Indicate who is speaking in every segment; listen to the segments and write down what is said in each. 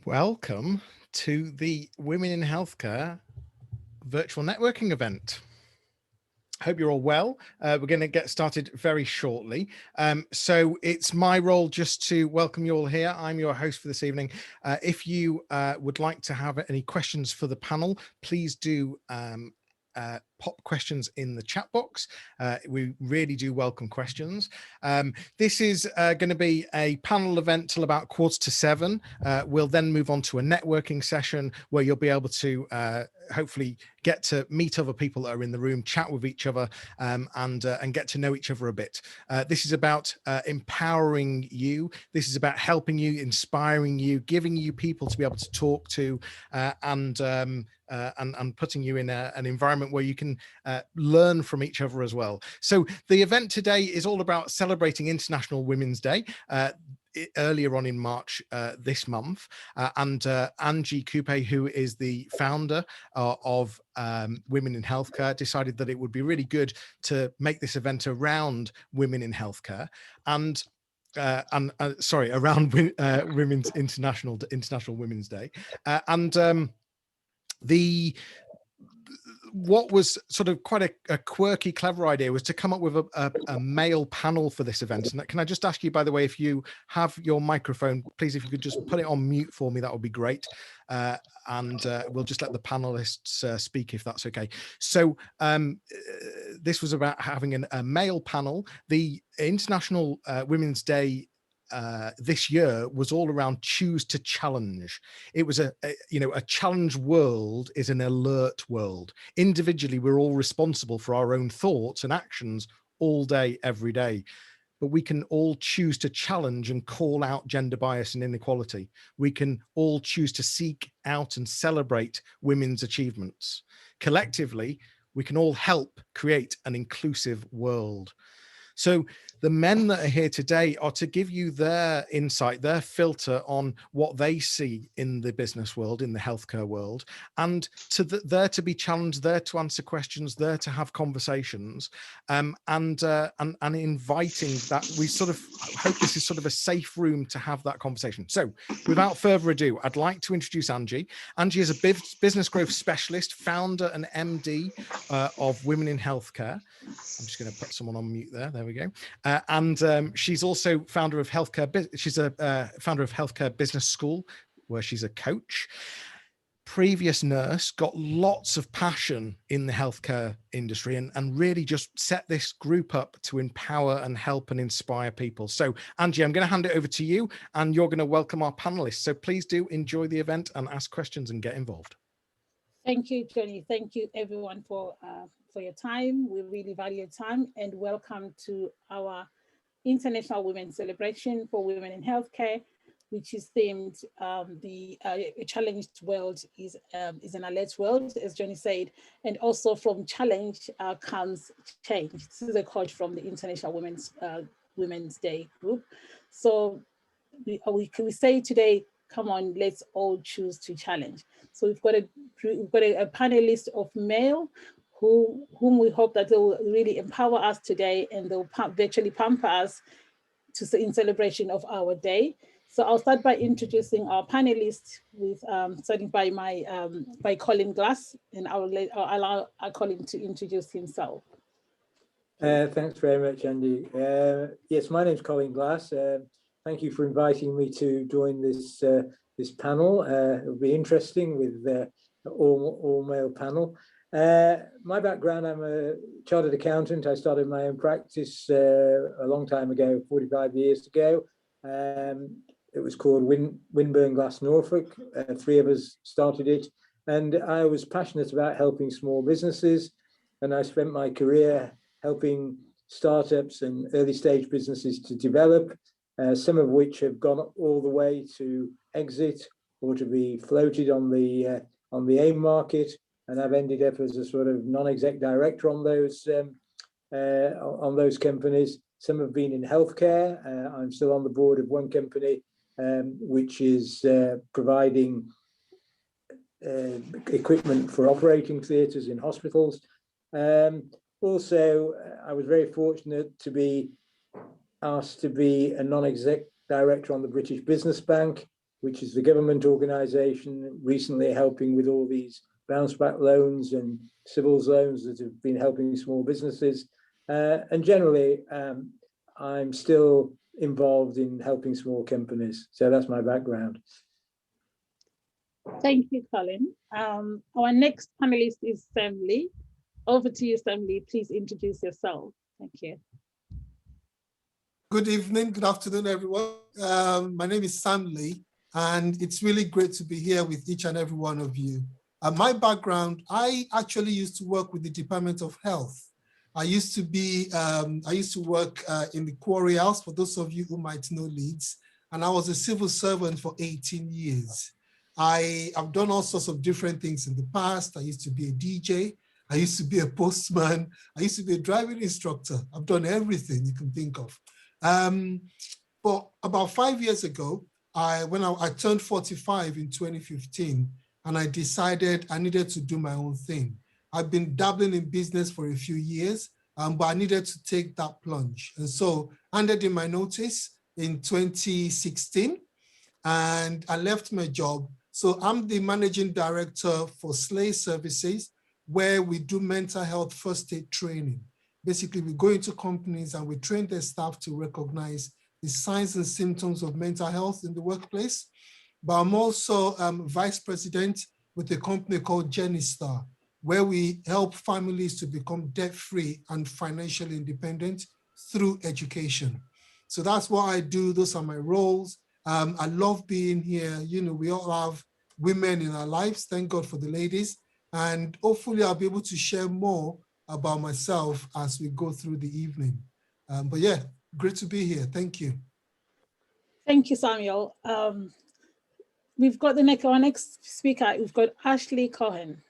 Speaker 1: Welcome to the Women in Healthcare virtual networking event. Hope you're all well. We're going to get started very shortly. So it's my role just to welcome you all here. I'm your host for this evening. If you would like to have any questions for the panel, please do pop questions in the chat box. We really do welcome questions. This is going to be a panel event till about 6:45. We'll then move on to a networking session where you'll be able to hopefully get to meet other people that are in the room, chat with each other, and get to know each other a bit. This is about empowering you. This is about helping you, inspiring you, giving you people to be able to talk to, and putting you in an environment where you can learn from each other as well. So the event today is all about celebrating International Women's Day. Earlier on in March this month, and Angie Khupe, who is the founder of Women in Healthcare, decided that it would be really good to make this event around women in healthcare and around Women's International Women's Day, what was sort of quite a quirky, clever idea was to come up with a male panel for this event. And can I just ask you, by the way, if you have your microphone, please, if you could just put it on mute for me, that would be great. And we'll just let the panelists speak if that's okay. So this was about having a male panel. The International Women's Day this year was all around choose to challenge. It was a challenge world is an alert world. Individually, we're all responsible for our own thoughts and actions all day, every day. But we can all choose to challenge and call out gender bias and inequality. We can all choose to seek out and celebrate women's achievements. Collectively, we can all help create an inclusive world. So the men that are here today are to give you their insight, their filter on what they see in the business world, in the healthcare world, and there to be challenged, there to answer questions, there to have conversations, and inviting that. We sort of hope this is sort of a safe room to have that conversation. So without further ado, I'd like to introduce Angie. Angie is a business growth specialist, founder and MD of Women in Healthcare. I'm just going to put someone on mute there. There we go. And she's also founder of Healthcare. She's a founder of Healthcare Business School, where she's a coach. Previous nurse, got lots of passion in the healthcare industry, and really just set this group up to empower and help and inspire people. So, Angie, I'm going to hand it over to you, and you're going to welcome our panelists. So please do enjoy the event and ask questions and get involved.
Speaker 2: Thank you, Johnny. Thank you, everyone, for your time. We really value your time, and welcome to our International Women's Celebration for Women in Healthcare, which is themed a challenged world is an alert world, as Johnny said, and also from challenge comes change. This is a quote from the International Women's Day group. So we say today, come on, let's all choose to challenge. So we've got a panelist of male whom we hope that they will really empower us today, and they'll virtually pamper us in celebration of our day. So I'll start by introducing our panelists with starting by by Colin Glass, and I'll allow Colin to introduce himself.
Speaker 3: Thanks very much, Andy. Yes, my name's Colin Glass. Thank you for inviting me to join this this panel. It'll be interesting with all male panel. My background, I'm a chartered accountant. I started my own practice a long time ago, 45 years ago. It was called Winburn Glass Norfolk. Three of us started it, and I was passionate about helping small businesses, and I spent my career helping startups and early stage businesses to develop, some of which have gone all the way to exit or to be floated on the AIM market, and I've ended up as a sort of non-exec director on those companies. Some have been in healthcare. I'm still on the board of one company which is providing equipment for operating theatres in hospitals. Also, I was very fortunate to be asked to be a non-exec director on the British Business Bank, which is the government organisation recently helping with all these bounce back loans and civils loans that have been helping small businesses. And generally, I'm still involved in helping small companies. So that's my background.
Speaker 2: Thank you, Colin. Our next panelist is Leigh. Over to you, Leigh. Please introduce yourself. Thank you.
Speaker 4: Good evening, good afternoon, everyone. My name is Leigh, and it's really great to be here with each and every one of you. My background, I actually used to work with the Department of Health. I used to work in the Quarry House, for those of you who might know Leeds, and I was a civil servant for 18 years. I've done all sorts of different things in the past. I used to be a DJ. I used to be a postman. I used to be a driving instructor. I've done everything you can think of. But about 5 years ago, when I turned 45 in 2015, and I decided I needed to do my own thing. I've been dabbling in business for a few years, but I needed to take that plunge. And so I handed in my notice in 2016, and I left my job. So I'm the managing director for Sleight Services, where we do mental health first aid training. Basically, we go into companies and we train their staff to recognize the signs and symptoms of mental health in the workplace. But I'm also vice president with a company called Star, where we help families to become debt-free and financially independent through education. So that's what I do. Those are my roles. I love being here. You know, we all have women in our lives. Thank God for the ladies. And hopefully I'll be able to share more about myself as we go through the evening. But yeah, great to be here. Thank you.
Speaker 2: Thank you, Samuel. We've got our next speaker. We've got Ashley Cohen.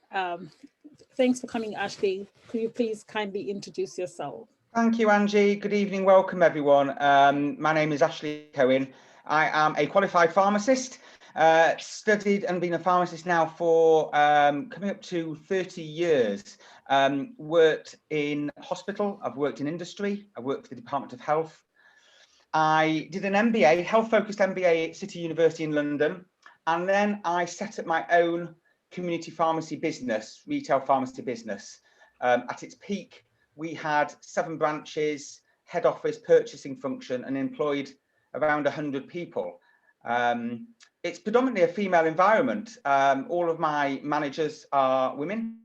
Speaker 2: Thanks for coming, Ashley. Could you please kindly introduce yourself?
Speaker 5: Thank you, Angie. Good evening. Welcome, everyone. My name is Ashley Cohen. I am a qualified pharmacist. Studied and been a pharmacist now for coming up to 30 years. Worked in hospital, I've worked in industry, I've worked for the Department of Health. I did an MBA, health-focused MBA at City University in London, and then I set up my own community pharmacy business, retail pharmacy business. At its peak, we had 7 branches, head office, purchasing function, and employed around 100 people. It's predominantly a female environment. All of my managers are women.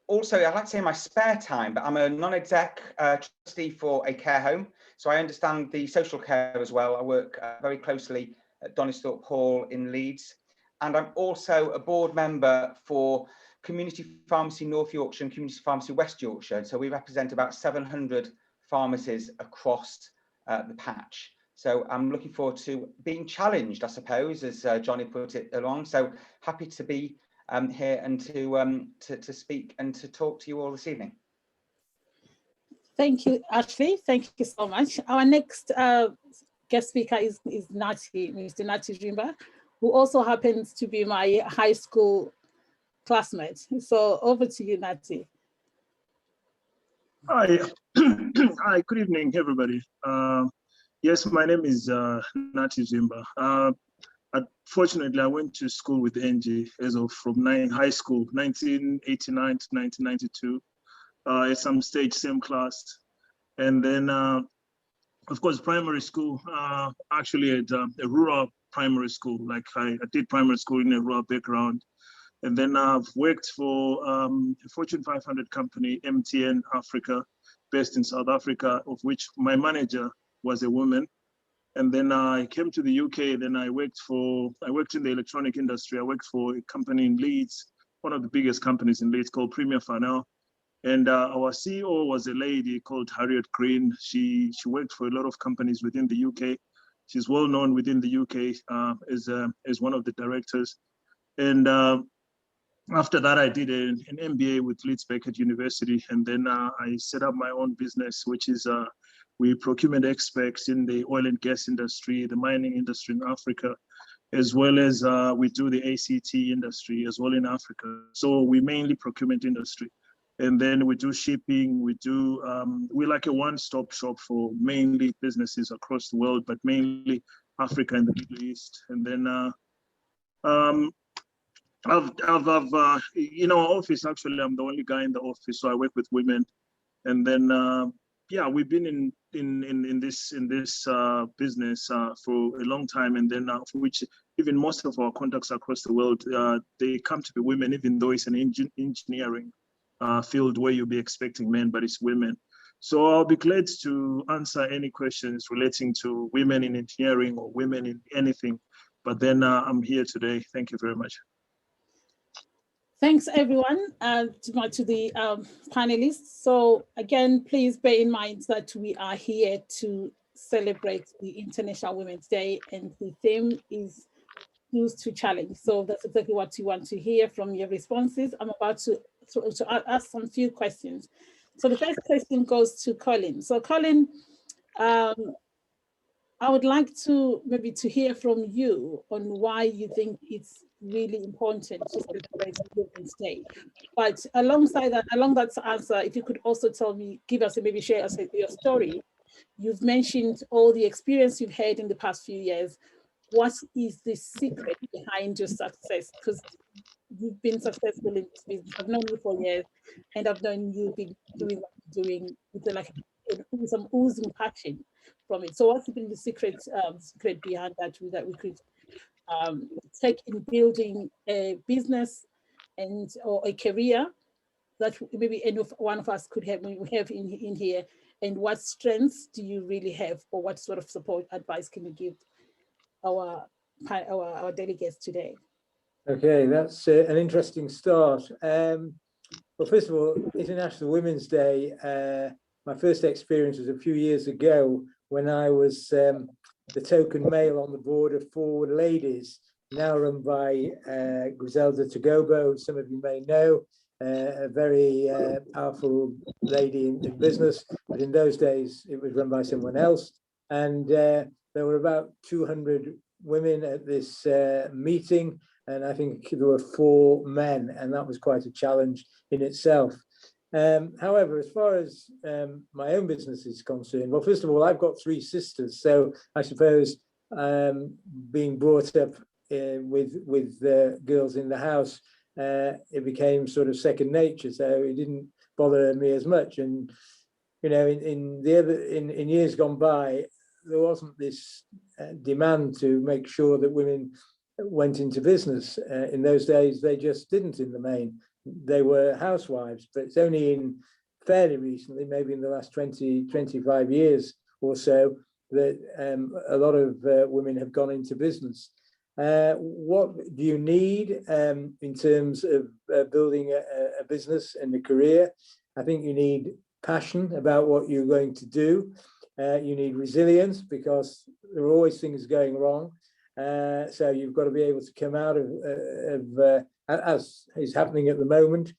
Speaker 5: Also, I'd like to say in my spare time, but I'm a non-exec trustee for a care home. So I understand the social care as well. I work very closely at Donisthorpe Hall in Leeds. And I'm also a board member for Community Pharmacy North Yorkshire and Community Pharmacy West Yorkshire. So we represent about 700 pharmacies across the patch. So I'm looking forward to being challenged, I suppose, as Johnny put it along. So happy to be here and to speak and to talk to you all this evening.
Speaker 2: Thank you, Ashley. Thank you so much. Our next guest speaker is Natty, Mr. Natalie Jimba, who also happens to be my high school classmate. So over to you, Natty.
Speaker 6: Hi. Hi, good evening, everybody. Yes, my name is Natalie Jimba. Unfortunately, I went to school with Angie from high school, 1989 to 1992. At some stage, same class. And then, of course, primary school, actually at a rural primary school. Like I did primary school in a rural background. And then I've worked for a Fortune 500 company, MTN Africa, based in South Africa, of which my manager was a woman. And then I came to the UK. Then I worked in the electronic industry. I worked for a company in Leeds, one of the biggest companies in Leeds called Premier Farnell. And our CEO was a lady called Harriet Green. She worked for a lot of companies within the UK. She's well known within the UK as one of the directors. And after that, I did an MBA with Leeds Beckett University. And then I set up my own business, which is we procurement experts in the oil and gas industry, the mining industry in Africa, as well as we do the ACT industry as well in Africa. So we mainly procurement industry. And then we do shipping, we're like a one-stop shop for mainly businesses across the world, but mainly Africa and the Middle East. And then in our office, actually, I'm the only guy in the office, so I work with women. And then yeah, we've been in this business for a long time, and then for which even most of our contacts across the world, they come to be women, even though it's an engineering field where you'll be expecting men, but it's women. So I'll be glad to answer any questions relating to women in engineering or women in anything. But then I'm here today. Thank you very much.
Speaker 2: Thanks, everyone, to the panelists. So again, please bear in mind that we are here to celebrate the International Women's Day, and the theme is Choose to Challenge. So that's exactly what you want to hear from your responses. I'm about to ask some few questions. So the first question goes to Colin. So Colin, I would like to maybe to hear from you on why you think it's really important to celebrate Women's Day. But alongside that, along that answer, if you could also tell me, give us, maybe share us your story. You've mentioned all the experience you've had in the past few years. What is the secret behind your success? Because you've been successful in this business. I've known you for years, and I've known you be doing what you're doing with some oozing passion from it. So what's been the secret behind that we could take in building a business or a career that maybe any one of us could have, we have in here, and what strengths do you really have, or what sort of support advice can you give our delegates today?
Speaker 3: Okay, that's an interesting start. Well, first of all, International Women's Day, my first experience was a few years ago when I was the token male on the board of Forward Ladies, now run by Griselda Togobo, some of you may know, a very powerful lady in business, but in those days it was run by someone else. And there were about 200 women at this meeting, and I think there were 4 men, and that was quite a challenge in itself. However, as far as my own business is concerned, well, first of all, I've got 3 sisters, so I suppose being brought up with girls in the house, it became sort of second nature, so it didn't bother me as much. And you know, in years gone by, there wasn't this demand to make sure that women went into business. In those days, they just didn't in the main. They were housewives, but it's only in fairly recently, maybe in the last 20, 25 years or so, that a lot of women have gone into business. What do you need in terms of building a business and a career? I think you need passion about what you're going to do. You need resilience, because there are always things going wrong. So you've got to be able to come out of as is happening at the moment.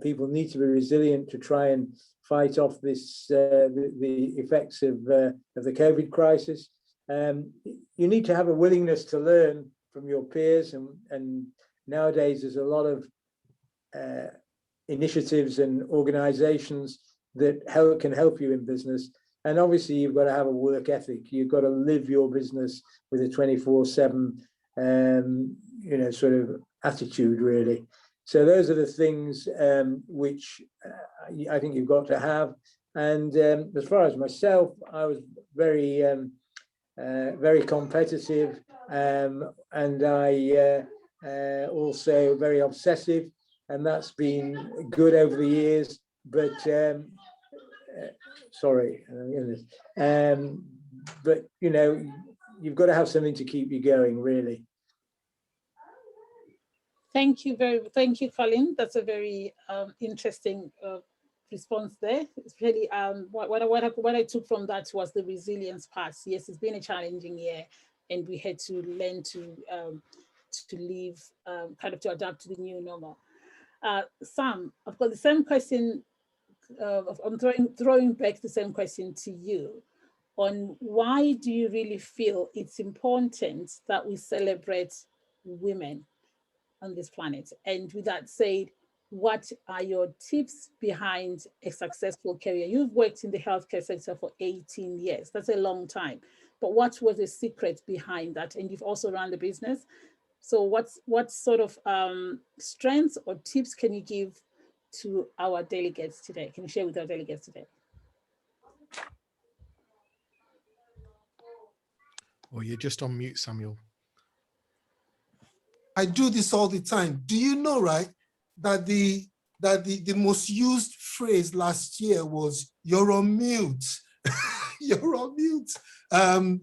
Speaker 3: People need to be resilient to try and fight off this the effects of the COVID crisis. You need to have a willingness to learn from your peers, and nowadays there's a lot of initiatives and organizations that can help you in business. And obviously you've got to have a work ethic. You've got to live your business with a 24/7 you know, sort of attitude, really. So those are the things which I think you've got to have. And as far as myself, I was very very competitive, and I also very obsessive, and that's been good over the years. But sorry, but you know, you've got to have something to keep you going, really.
Speaker 2: Thank you, Colin. That's a very interesting response there. It's really what I took from that was the resilience part. Yes, it's been a challenging year, and we had to learn to live, kind of to adapt to the new normal. Sam, I've got the same question. I'm throwing back the same question to you on why do you really feel it's important that we celebrate women on this planet? And with that said, what are your tips behind a successful career? You've worked in the healthcare sector for 18 years. That's a long time. but what was the secret behind that? And you've also run the business. So what sort of strengths or tips can you give to our delegates today? Can you share with our delegates today?
Speaker 1: Or you're just on mute, Samuel.
Speaker 4: I do this all the time. Do you know, right, that the most used phrase last year was "you're on mute." You're on mute.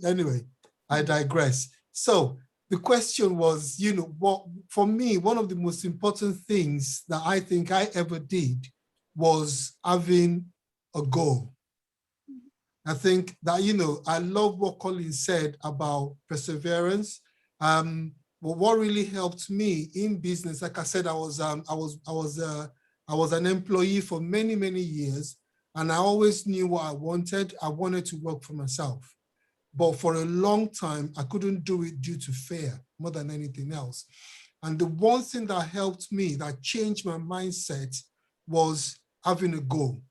Speaker 4: Anyway, I digress. So the question was, you know, what for me, one of the most important things that I think I ever did was having a goal. I think that, you know, I love what Colin said about perseverance. But what really helped me in business, like I said, I was an employee for many, many years, and I always knew what I wanted. I wanted to work for myself. But for a long time, I couldn't do it due to fear more than anything else. And the one thing that helped me, that changed my mindset, was having a goal.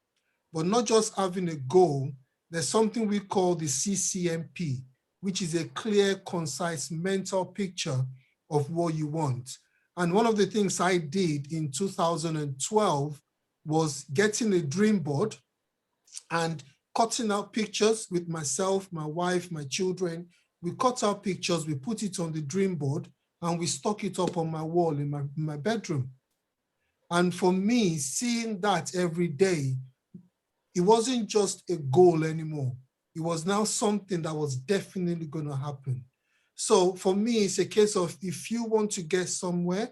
Speaker 4: But not just having a goal, there's something we call the CCMP, which is a clear, concise mental picture of what you want. And one of the things I did in 2012 was getting a dream board and cutting out pictures with myself, my wife, my children. We cut out pictures, we put it on the dream board, and we stuck it up on my wall in my bedroom. And for me, seeing that every day, it wasn't just a goal anymore. It was now something that was definitely going to happen. So for me, it's a case of, if you want to get somewhere,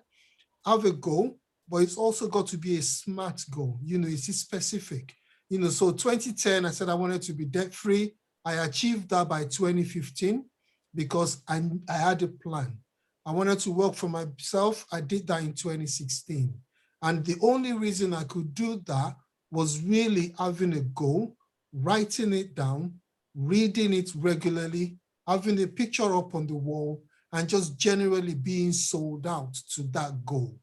Speaker 4: have a goal, but it's also got to be a SMART goal. You know, it's specific. You know, so 2010, I said I wanted to be debt-free. I achieved that by 2015 because I had a plan. I wanted to work for myself. I did that in 2016. And the only reason I could do that was really having a goal, writing it down, reading it regularly, having a picture up on the wall, and just generally being sold out to that goal.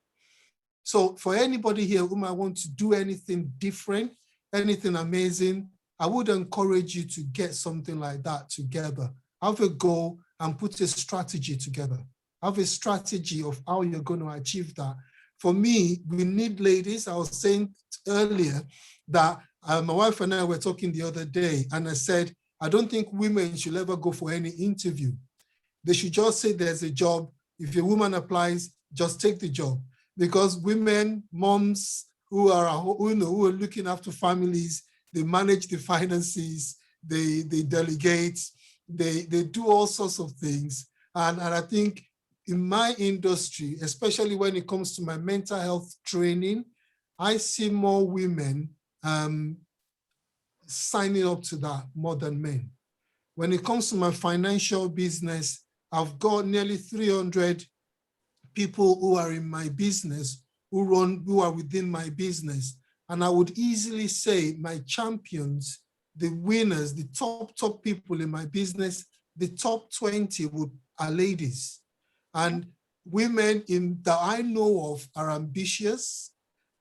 Speaker 4: So for anybody here who might want to do anything different, anything amazing, I would encourage you to get something like that together. Have a goal and put a strategy together. Have a strategy of how you're going to achieve that. For me, we need ladies. I was saying earlier that my wife and I were talking the other day, and I said, I don't think women should ever go for any interview. They should just say there's a job. If a woman applies, just take the job. Because women, moms who are looking after families, they manage the finances, they delegate, they do all sorts of things. And I think in my industry, especially when it comes to my mental health training, I see more women signing up to that more than men. When it comes to my financial business, I've got nearly 300 people who are in my business, who are within my business. And I would easily say my champions, the winners, the top people in my business, the top 20 are ladies. And women that I know of are ambitious.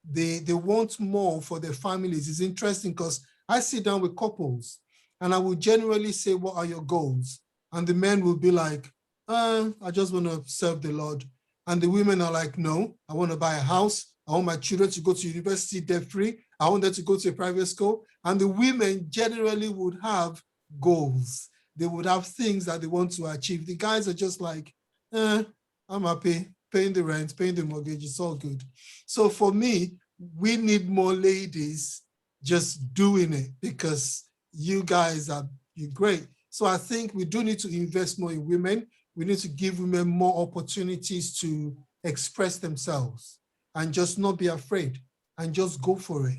Speaker 4: They want more for their families. It's interesting because I sit down with couples and I will generally say, what are your goals? And the men will be like, I just want to serve the Lord. And the women are like, no, I want to buy a house. I want my children to go to university debt-free. I want them to go to a private school. And the women generally would have goals. They would have things that they want to achieve. The guys are just like, I'm happy, paying the rent, paying the mortgage, it's all good. So for me, we need more ladies just doing it because you guys you're great. So I think we do need to invest more in women. We need to give women more opportunities to express themselves and just not be afraid and just go for it.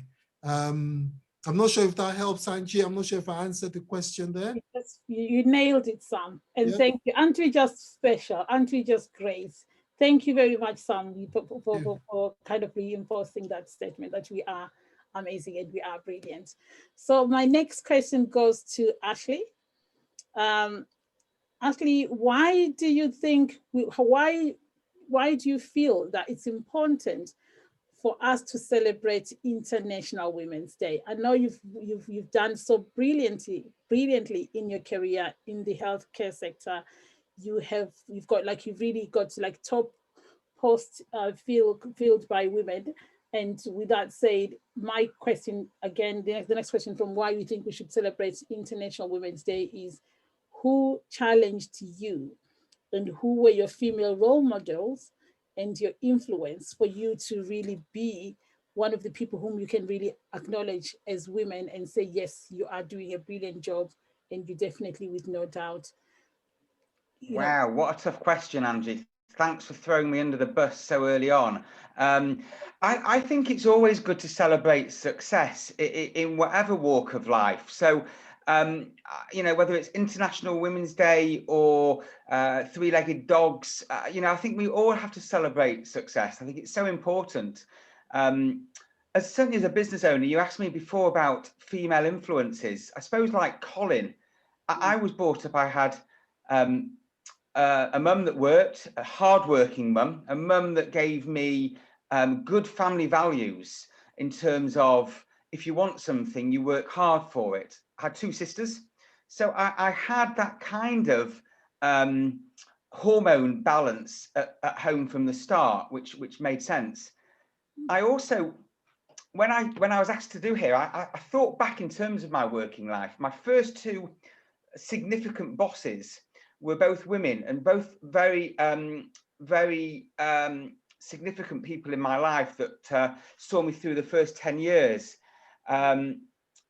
Speaker 4: I'm not sure if that helps, Angie. I'm not sure if I answered the question there.
Speaker 2: Yes, you nailed it, Sam. And yeah. Thank you. Aren't we just special? Aren't we just great? Thank you very much, Sam, for kind of reinforcing that statement that we are amazing and we are brilliant. So my next question goes to Ashley. Ashley, why do you think, why do you feel that it's important for us to celebrate International Women's Day? I know you've done so brilliantly in your career in the healthcare sector. You've really got to like top post filled by women. And with that said, my question again, the next question from why you think we should celebrate International Women's Day is, who challenged you and who were your female role models and your influence for you to really be one of the people whom you can really acknowledge as women and say, yes, you are doing a brilliant job, and you definitely, with no doubt.
Speaker 5: Wow, what a tough question, Angie. Thanks for throwing me under the bus so early on. I think it's always good to celebrate success in whatever walk of life. So, you know, whether it's International Women's Day or three-legged dogs, you know, I think we all have to celebrate success. I think it's so important. Certainly as a business owner, you asked me before about female influences. I suppose like Colin, I was brought up, I had a mum that worked, a hardworking mum, a mum that gave me good family values in terms of, if you want something, you work hard for it. I had two sisters, so I had that kind of hormone balance at home from the start, which made sense. I also, when I was asked to do here, I thought back in terms of my working life. My first two significant bosses were both women, and both very significant people in my life that saw me through the first 10 years.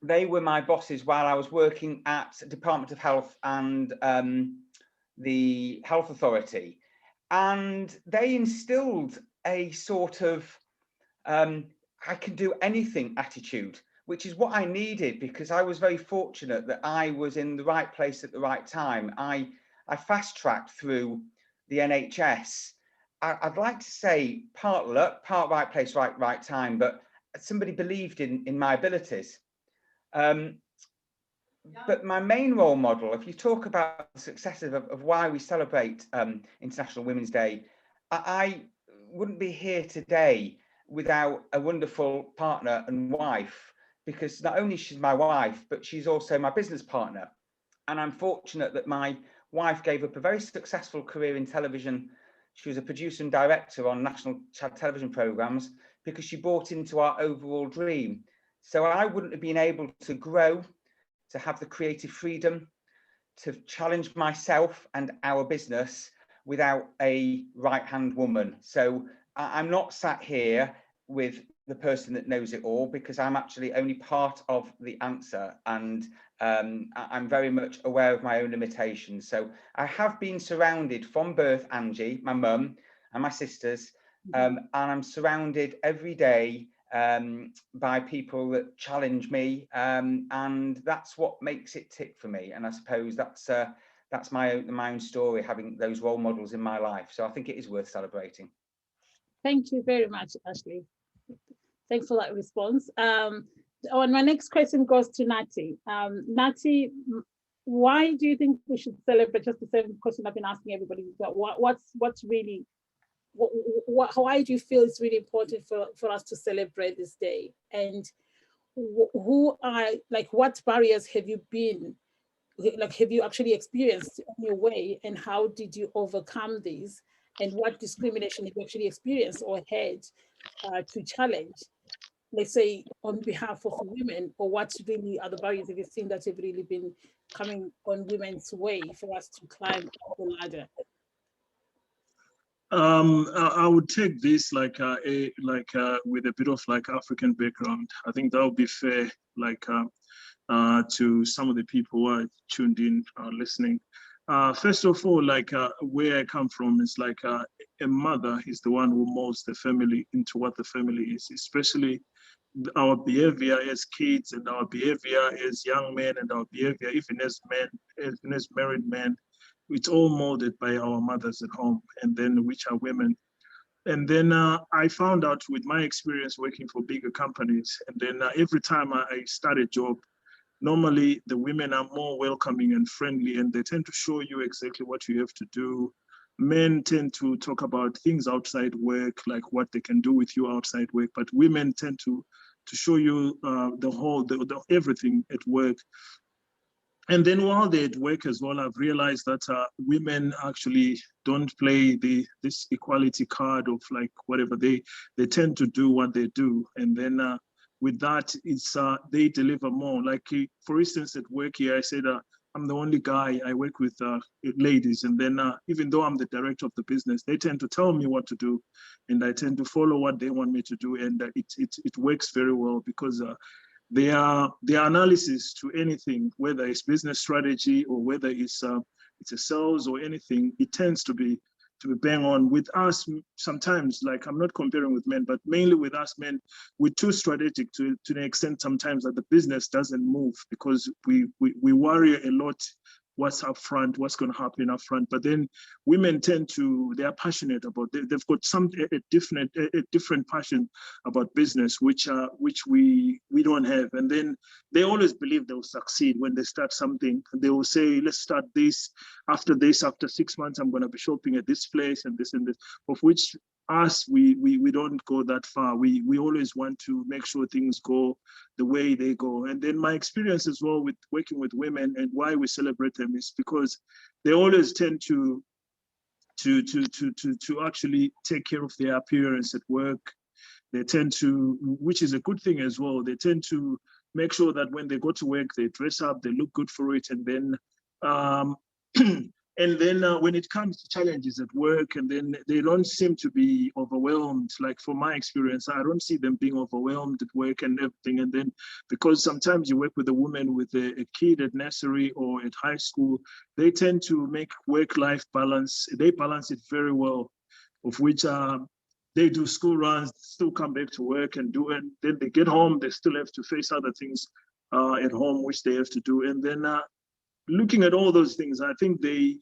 Speaker 5: They were my bosses while I was working at Department of Health and the Health Authority. And they instilled a sort of, I can do anything attitude, which is what I needed, because I was very fortunate that I was in the right place at the right time. I fast-tracked through the NHS. I'd like to say part luck, part right place, right time, but somebody believed in my abilities. But my main role model, if you talk about the successes of why we celebrate International Women's Day, I wouldn't be here today without a wonderful partner and wife, because not only she's my wife, but she's also my business partner. And I'm fortunate that my wife gave up a very successful career in television. She was a producer and director on national television programs because she bought into our overall dream. So I wouldn't have been able to grow, to have the creative freedom, to challenge myself and our business without a right-hand woman. So I'm not sat here with the person that knows it all, because I'm actually only part of the answer, and I'm very much aware of my own limitations. So I have been surrounded from birth, Angie, my mum and my sisters, and I'm surrounded every day by people that challenge me, and that's what makes it tick for me. And I suppose that's my own story, having those role models in my life. So I think it is worth celebrating.
Speaker 2: Thank you very much, Ashley. Thanks for that response. My next question goes to Natty. Natty, why do you think we should celebrate? Just the same question I've been asking everybody. But what's really, why do you feel it's really important for us to celebrate this day? And what barriers have you have you actually experienced on your way, and how did you overcome these? And what discrimination have you actually experienced or had to challenge, let's say, on behalf of women? Or what really are the barriers have you seen that have really been coming on women's way for us to climb the ladder?
Speaker 6: I would take this with a bit of African background. I think that would be fair, to some of the people who are tuned in, listening. First of all, where I come from is a mother is the one who molds the family into what the family is, especially our behavior as kids and our behavior as young men and our behavior even as men, even as married men. It's all molded by our mothers at home, and then which are women. And then I found out with my experience working for bigger companies, and then every time I start a job, normally the women are more welcoming and friendly, and they tend to show you exactly what you have to do, men tend to talk about things outside work, like what they can do with you outside work, but women tend to show you the everything at work. And then while they're at work as well, I've realized that women actually don't play this equality card of like whatever they tend to do what they do. And then with that, it's they deliver more. Like for instance, at work here, I said I'm the only guy. I work with ladies, and then even though I'm the director of the business, they tend to tell me what to do, and I tend to follow what they want me to do, and it works very well because. Their analysis to anything, whether it's business strategy or whether it's a sales or anything, it tends to be bang on. With us, sometimes, like I'm not comparing with men, but mainly with us men, we're too strategic to the extent sometimes that the business doesn't move because we worry a lot what's up front, what's going to happen up front. But then women tend to, they are passionate about, they've got a different passion about business, which we don't have. And then they always believe they'll succeed when they start something. They will say, let's start this, after 6 months, I'm going to be shopping at this place and this, of which us, we don't go that far. We always want to make sure things go the way they go. And then my experience as well with working with women and why we celebrate them is because they always tend to actually take care of their appearance at work. They tend to, which is a good thing as well, they tend to make sure that when they go to work, they dress up, they look good for it, and then and then when it comes to challenges at work, and then they don't seem to be overwhelmed. Like from my experience, I don't see them being overwhelmed at work and everything. And then because sometimes you work with a woman with a kid at nursery or at high school, they tend to make work-life balance. They balance it very well, of which they do school runs, still come back to work and do it. Then they get home, they still have to face other things at home, which they have to do. And then looking at all those things, I think they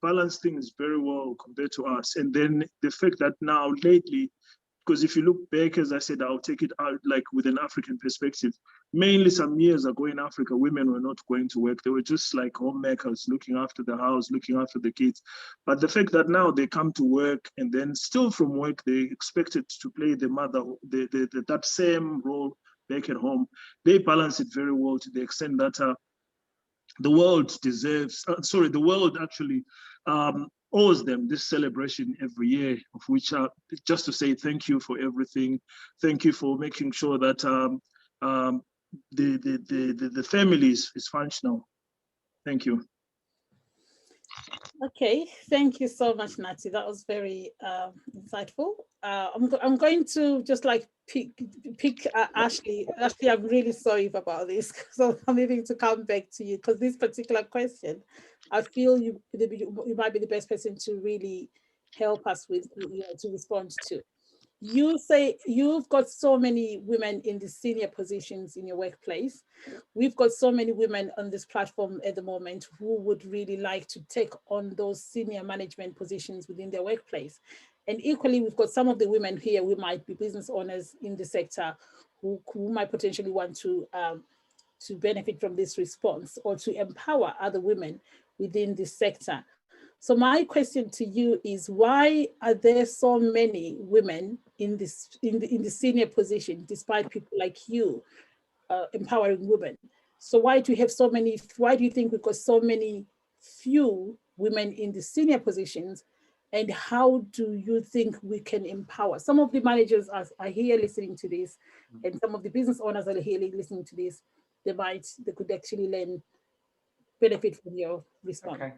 Speaker 6: balance things very well compared to us. And then the fact that now lately, because if you look back, as I said, I'll take it out like with an African perspective. Mainly some years ago in Africa, women were not going to work. They were just like homemakers, looking after the house, looking after the kids. But the fact that now they come to work and then still from work, they expected to play the mother, that same role back at home. They balance it very well to the extent that the world deserves, the world actually owes them this celebration every year, of which just to say thank you for everything. Thank you for making sure that the family is functional. Thank you.
Speaker 2: Okay, thank you so much, Natty. That was very insightful. I'm going to just like pick Ashley. Ashley, I'm really sorry about this, so I'm needing to come back to you because this particular question, I feel you might be the best person to really help us with, to respond to. You say you've got so many women in the senior positions in your workplace. We've got so many women on this platform at the moment who would really like to take on those senior management positions within their workplace. And equally, we've got some of the women here who might be business owners in the sector who might potentially want to benefit from this response or to empower other women within this sector. So my question to you is, why are there so many women in the senior position, despite people like you empowering women? So why do you have so many? Why do you think we've got so many few women in the senior positions? And how do you think we can empower? Some of the managers are here listening to this, and some of the business owners are here listening to this. They could actually benefit from your response. Okay.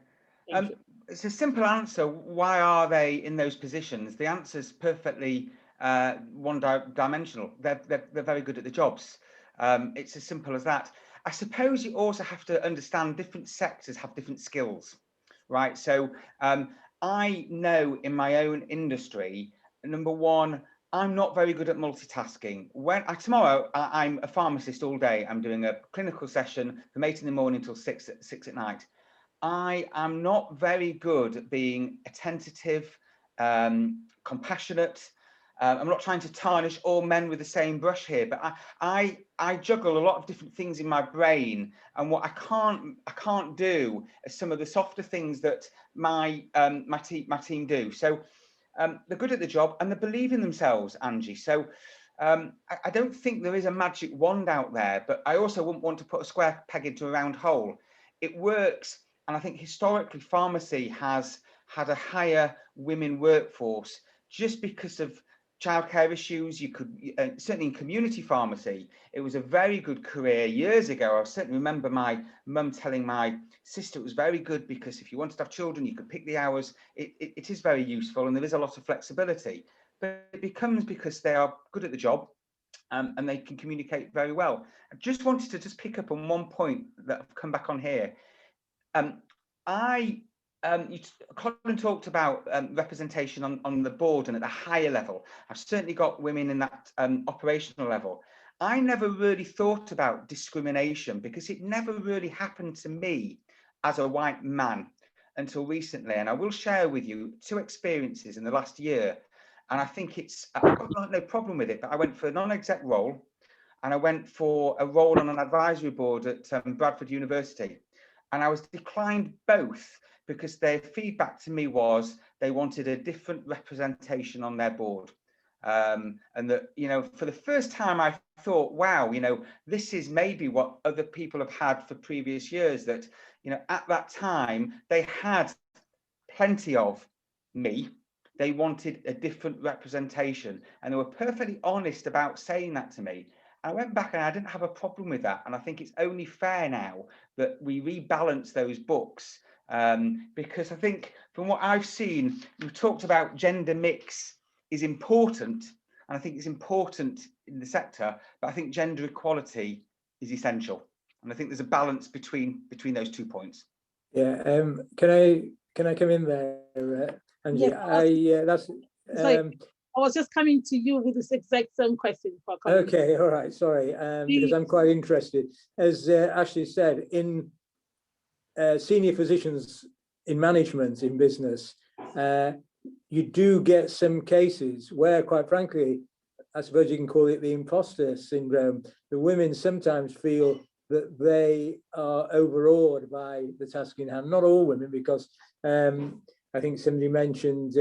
Speaker 5: It's a simple answer. Why are they in those positions? The answer is perfectly one-dimensional. They're very good at the jobs. It's as simple as that. I suppose you also have to understand different sectors have different skills, right? So I know in my own industry, number one, I'm not very good at multitasking. Tomorrow I'm a pharmacist all day. I'm doing a clinical session from 8 in the morning till 6 at night. I am not very good at being attentive, compassionate, I'm not trying to tarnish all men with the same brush here, but I juggle a lot of different things in my brain, and what I can't do is some of the softer things that my team do. So they're good at the job and they believe in themselves, Angie. So I don't think there is a magic wand out there, but I also wouldn't want to put a square peg into a round hole. It works, and I think historically pharmacy has had a higher women workforce just because of childcare issues. You could certainly in community pharmacy, it was a very good career years ago. I certainly remember my mum telling my sister it was very good because if you wanted to have children, you could pick the hours. It is very useful, and there is a lot of flexibility, but it becomes because they are good at the job and they can communicate very well. I just wanted to pick up on one point that I've come back on here. Colin talked about representation on the board and at the higher level. I've certainly got women in that operational level. I never really thought about discrimination because it never really happened to me as a white man until recently. And I will share with you 2 experiences in the last year. And I think I've got no problem with it, but I went for a non-exec role and I went for a role on an advisory board at Bradford University. And I was declined both because their feedback to me was they wanted a different representation on their board. And that, you know, for the first time I thought, wow, you know, this is maybe what other people have had for previous years, that, you know, at that time they had plenty of me. They wanted a different representation, and they were perfectly honest about saying that to me. I went back and I didn't have a problem with that. And I think it's only fair now that we rebalance those books, because I think from what I've seen, we've talked about gender mix is important. And I think it's important in the sector, but I think gender equality is essential. And I think there's a balance between those 2 points.
Speaker 3: Yeah. Can I come in there, Angie?
Speaker 2: Yes, I was just coming to you with this exact same question.
Speaker 3: Okay, all right, sorry, because I'm quite interested. As Ashley said, in senior positions in management in business, you do get some cases where, quite frankly, I suppose you can call it the imposter syndrome. The women sometimes feel that they are overawed by the task in hand. Not all women, because I think somebody mentioned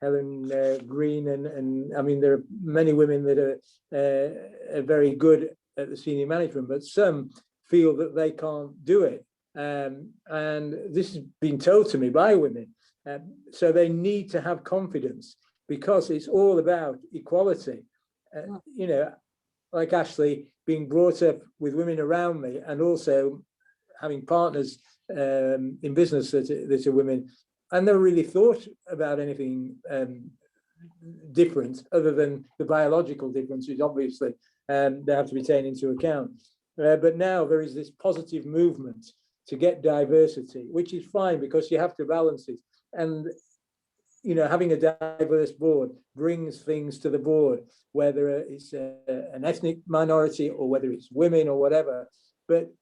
Speaker 3: Helen Green, and I mean, there are many women that are very good at the senior management, but some feel that they can't do it. And this has been told to me by women. So they need to have confidence, because it's all about equality. You know, like Ashley, being brought up with women around me, and also having partners in business that are women, I never really thought about anything different other than the biological differences. Obviously, they have to be taken into account. But now there is this positive movement to get diversity, which is fine, because you have to balance it. And, you know, having a diverse board brings things to the board, whether it's an ethnic minority or whether it's women or whatever. But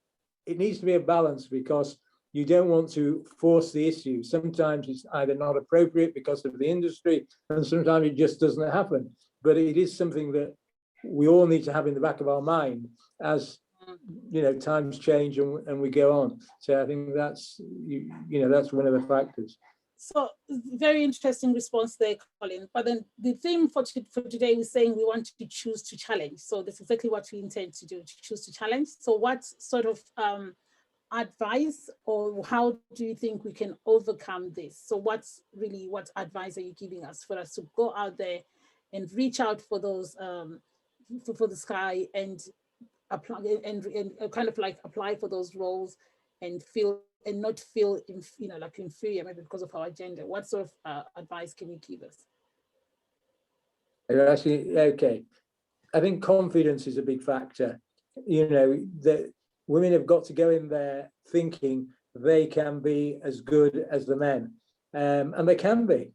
Speaker 3: it needs to be a balance, because you don't want to force the issue. Sometimes it's either not appropriate because of the industry, and sometimes it just doesn't happen. But it is something that we all need to have in the back of our mind as, you know, times change and we go on. So I think that's, you know, that's one of the factors.
Speaker 2: So very interesting response there, Colin. But then the theme for today was saying we want to choose to challenge. So that's exactly what we intend to do, to choose to challenge. So what sort of advice, or how do you think we can overcome this? So what advice are you giving us for us to go out there and reach out for those for the sky and apply and kind of like apply for those roles and not feel like inferior maybe because of our gender? What sort of advice can you give us?
Speaker 3: Actually, okay, I think confidence is a big factor. You know, that women have got to go in there thinking they can be as good as the men, and they can be.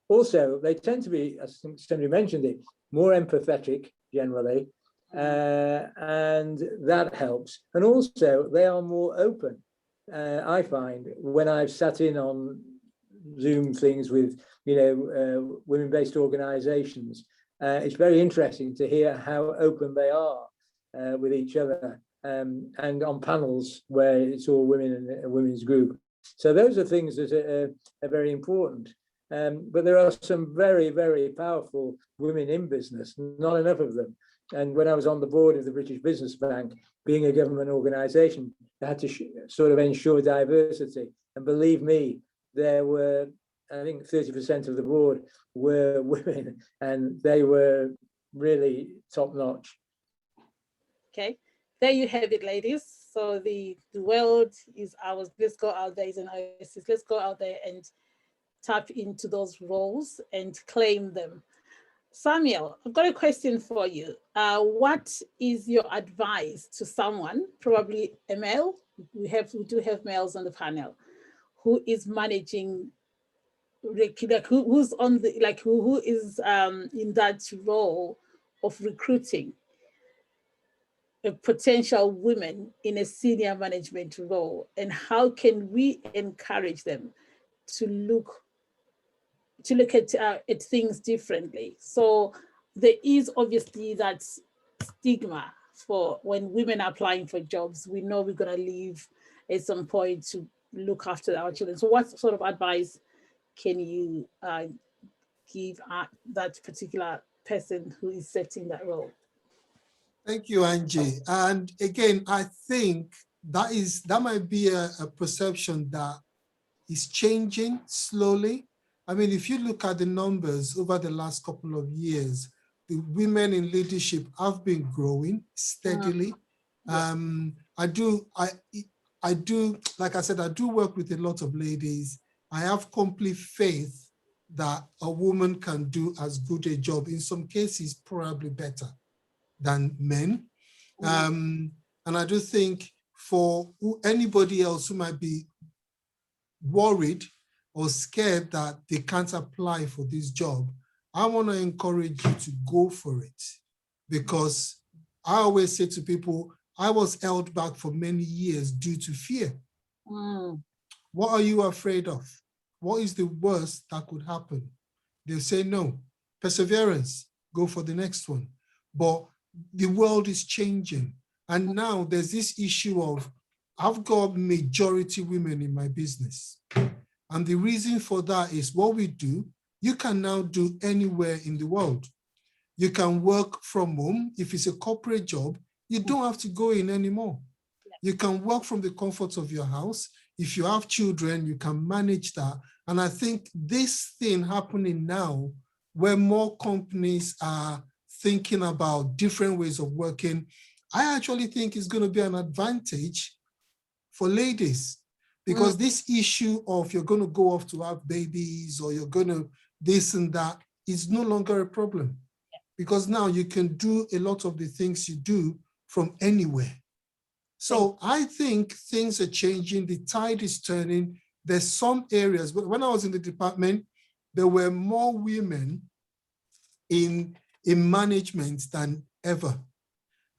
Speaker 3: Also, they tend to be, as somebody mentioned it, more empathetic generally, and that helps. And also, they are more open. I find when I've sat in on Zoom things with, women-based organisations. It's very interesting to hear how open they are with each other, and on panels where it's all women and a women's group. So those are things that are very important. But there are some very, very powerful women in business, not enough of them. And when I was on the board of the British Business Bank, being a government organisation, they had to sort of ensure diversity. And believe me, there were, I think 30% of the board were women, and they were really top notch.
Speaker 2: Okay, there you have it, ladies. So the world is ours. Let's go out there, and let's go out there and tap into those roles and claim them. Samuel, I've got a question for you. What is your advice to someone, probably a male? We do have males on the panel, who is managing, who's on the, who is in that role of recruiting a potential women in a senior management role, and how can we encourage them to look at things differently? So there is obviously that stigma for when women are applying for jobs. We know we're going to leave at some point to look after our children. So what sort of advice can you give that particular person who is setting that role?
Speaker 4: Thank you, Angie. And again, I think that might be a perception that is changing slowly. I mean, if you look at the numbers over the last couple of years, the women in leadership have been growing steadily. I do, like I said, I do work with a lot of ladies. I have complete faith that a woman can do as good a job, in some cases, probably better than men. And I do think for anybody else who might be worried or scared that they can't apply for this job, I want to encourage you to go for it, because I always say to people, I was held back for many years due to fear. What are you afraid of? What is the worst that could happen? They'll say no. Perseverance, go for the next one. But the world is changing. And now there's this issue of, I've got majority women in my business. And the reason for that is what we do, you can now do anywhere in the world. You can work from home. If it's a corporate job, you don't have to go in anymore. You can work from the comfort of your house. If you have children, you can manage that. And I think this thing happening now, where more companies are thinking about different ways of working, I actually think is going to be an advantage for ladies, because this issue of you're going to go off to have babies or you're going to this and that is no longer a problem, because now you can do a lot of the things you do from anywhere. So I think things are changing. The tide is turning. There's some areas, but when I was in the department, there were more women in management than ever.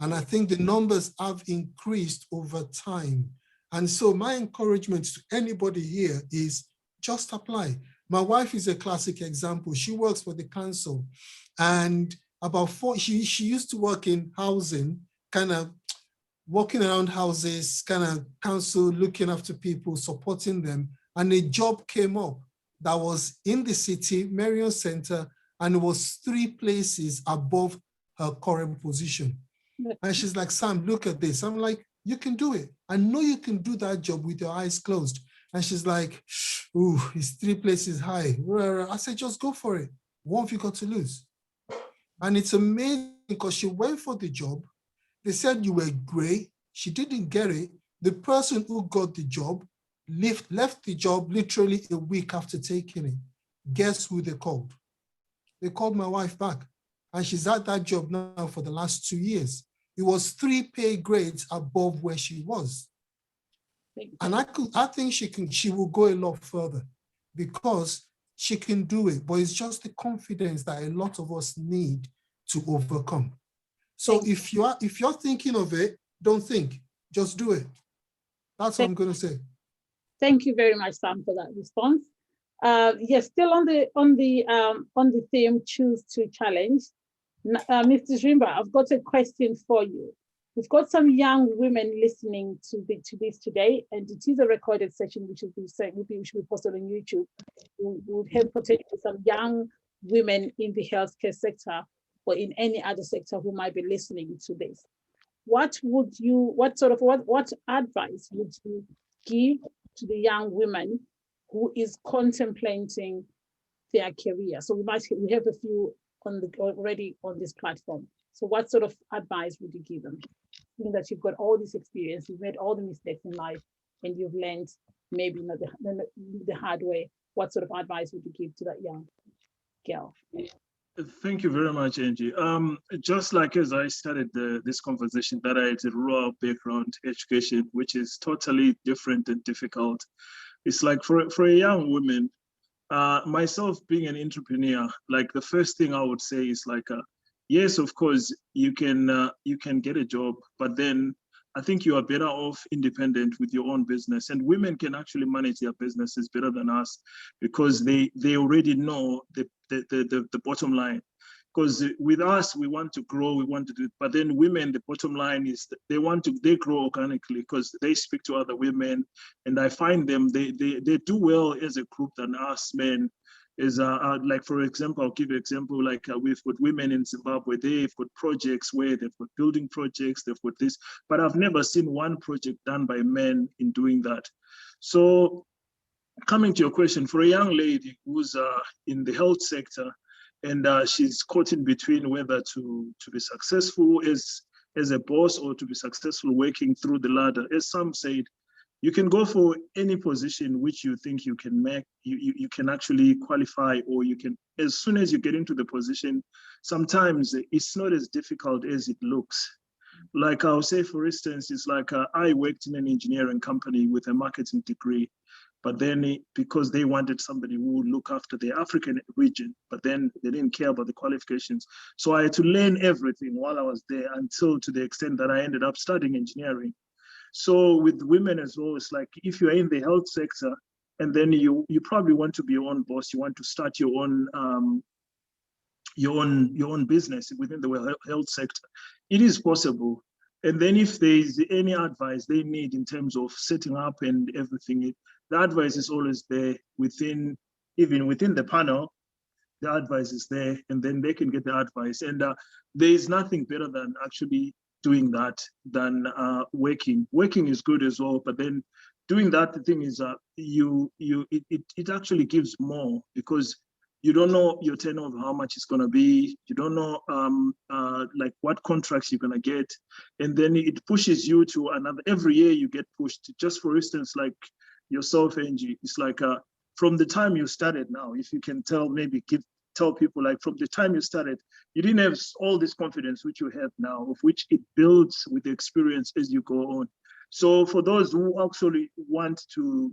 Speaker 4: And I think the numbers have increased over time. And so my encouragement to anybody here is just apply. My wife is a classic example. She works for the council, and she used to work in housing, kind of walking around houses, kind of council, looking after people, supporting them. And a job came up that was in the city, Marion Center, and it was 3 places above her current position. And she's like, Sam, look at this. I'm like, you can do it. I know you can do that job with your eyes closed. And she's like, ooh, it's 3 places high. I said, just go for it. What have you got to lose? And it's amazing because she went for the job. They said you were great. She didn't get it. The person who got the job left the job literally a week after taking it. Guess who they called? They called my wife back. And she's at that job now for the last 2 years. It was 3 pay grades above where she was. And I think she will go a lot further because she can do it, but it's just the confidence that a lot of us need to overcome. So if you're thinking of it, don't think, just do it. That's what I'm going to say.
Speaker 2: Thank you very much, Sam, for that response. Yes, still on the theme, choose to challenge. Mr. Zvimba, I've got a question for you. We've got some young women listening to this today, and it is a recorded session which will be posted on YouTube. We would have potentially some young women in the healthcare sector or in any other sector who might be listening to this. What advice would you give to the young women who is contemplating their career? So we have a few already on this platform. So what sort of advice would you give them? Seeing that you've got all this experience, you've made all the mistakes in life, and you've learned maybe not the hard way. What sort of advice would you give to that young girl?
Speaker 6: Thank you very much, Angie. Just like as I started this conversation, that I had a rural background education, which is totally different and difficult. It's like for a young woman, myself being an entrepreneur, like the first thing I would say is like, yes, of course, you can get a job, but then I think you are better off independent with your own business. And women can actually manage their businesses better than us because they already know the bottom line. Because with us, we want to grow, we want to do it. But then women, the bottom line is they grow organically because they speak to other women. And I find them, they do well as a group than us men. Is like, for example, I'll give you an example, like we've got women in Zimbabwe, they've got projects where they've got building projects, they've got this, but I've never seen one project done by men in doing that. So coming to your question, for a young lady who's in the health sector, and she's caught in between whether to be successful as a boss or to be successful working through the ladder, as some said, you can go for any position which you think you can make, you can actually qualify, or you can, as soon as you get into the position, sometimes it's not as difficult as it looks. Like I'll say, for instance, it's like I worked in an engineering company with a marketing degree, but then because they wanted somebody who would look after the African region, but then they didn't care about the qualifications. So I had to learn everything while I was there, until to the extent that I ended up studying engineering. So with women as well, it's like if you're in the health sector and then you probably want to be your own boss, you want to start your own business within the health sector, it is possible. And then if there is any advice they need in terms of setting up and everything, the advice is always there even within the panel. The advice is there, and then they can get the advice. And there is nothing better than actually doing that than working. Working is good as well, but then doing that, the thing is it actually gives more, because you don't know your turnover, how much it's going to be. You don't know like what contracts you're going to get. And then it pushes you to another, every year you get pushed. Just for instance, like yourself, Angie, it's like from the time you started now, if you can tell, maybe tell people, like from the time you started, you didn't have all this confidence which you have now, of which it builds with the experience as you go on. So for those who actually want to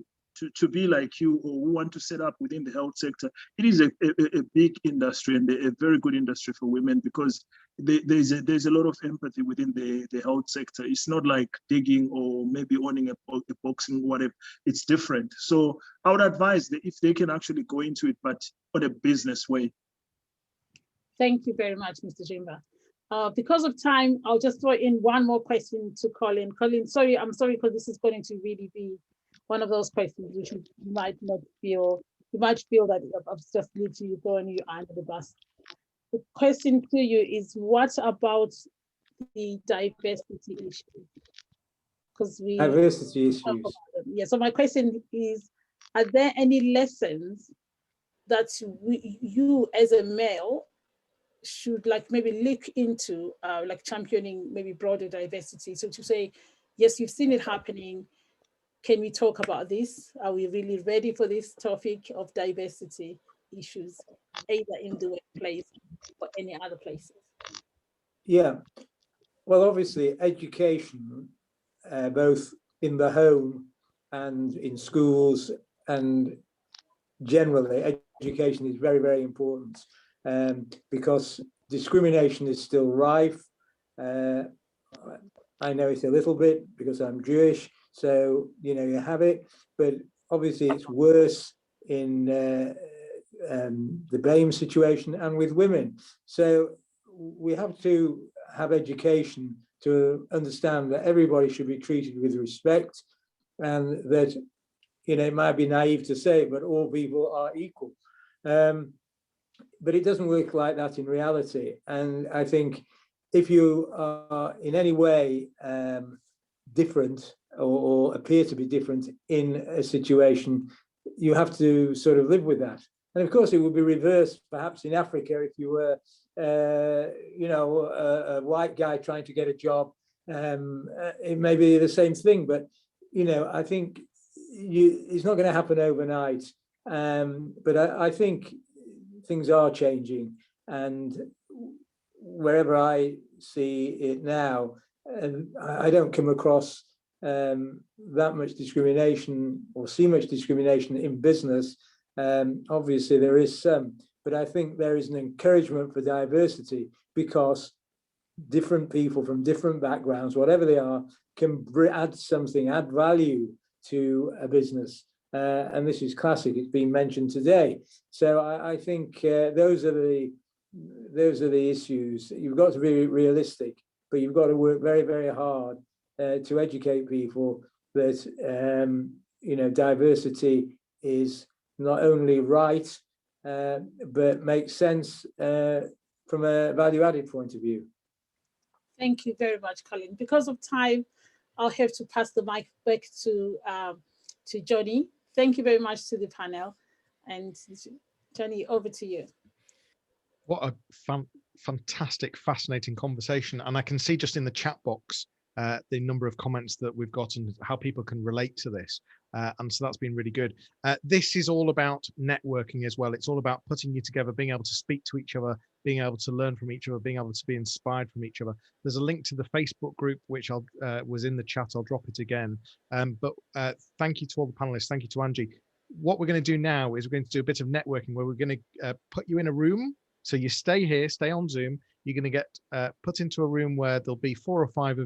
Speaker 6: be like you, or who want to set up within the health sector, it is a big industry, and a very good industry for women, because there's a lot of empathy within the health sector. It's not like digging or maybe owning a boxing, whatever. It's different. So I would advise that if they can actually go into it, but on a business way.
Speaker 2: Thank you very much, Mr. Jimba. Because of time, I'll just throw in one more question to Colin. Colin, I'm sorry, because this is going to really be one of those questions which you might feel that I've just literally thrown you under the bus. The question to you is, what about the diversity issue? Because
Speaker 3: diversity issues.
Speaker 2: Yeah, so my question is, are there any lessons that you as a male should like maybe look into, like championing maybe broader diversity? So to say, yes, you've seen it happening. Can we talk about this? Are we really ready for this topic of diversity issues, either in the workplace or any other places?
Speaker 3: Yeah, well, obviously education, both in the home and in schools, and generally education is very, very important, because discrimination is still rife. I know it a little bit because I'm Jewish, so you have it, but obviously it's worse in the BAME situation and with women. So we have to have education to understand that everybody should be treated with respect, and that, you know, it might be naive to say, but all people are equal. But it doesn't work like that in reality. And I think if you are in any way different or appear to be different in a situation, you have to sort of live with that. And of course, it would be reversed perhaps in Africa if you were, you know, a white guy trying to get a job. It may be the same thing, but, you know, I think it's not going to happen overnight. But I think things are changing, and wherever I see it now, I don't come across that much discrimination or see much discrimination in business. Obviously there is some, but I think there is an encouragement for diversity, because different people from different backgrounds, whatever they are, can add something, add value to a business. And this is classic, it's been mentioned today. So I think those are the issues. You've got to be realistic, but you've got to work very, very hard to educate people that you know, diversity is not only right, but makes sense from a value-added point of view.
Speaker 2: Thank you very much, Colin. Because of time, I'll have to pass the mic back to Johnny. Thank you very much to the panel. And Johnny, over to you.
Speaker 1: What a fantastic, fascinating conversation. And I can see just in the chat box the number of comments that we've got and how people can relate to this. And so that's been really good. This is all about networking as well. It's all about putting you together, being able to speak to each other, being able to learn from each other, being able to be inspired from each other. There's a link to the Facebook group, which was in the chat. I'll drop it again. But thank you to all the panelists. Thank you to Angie. What we're going to do now is we're going to do a bit of networking where we're going to put you in a room. So you stay here, stay on Zoom. You're going to get put into a room where there'll be 4 or 5 of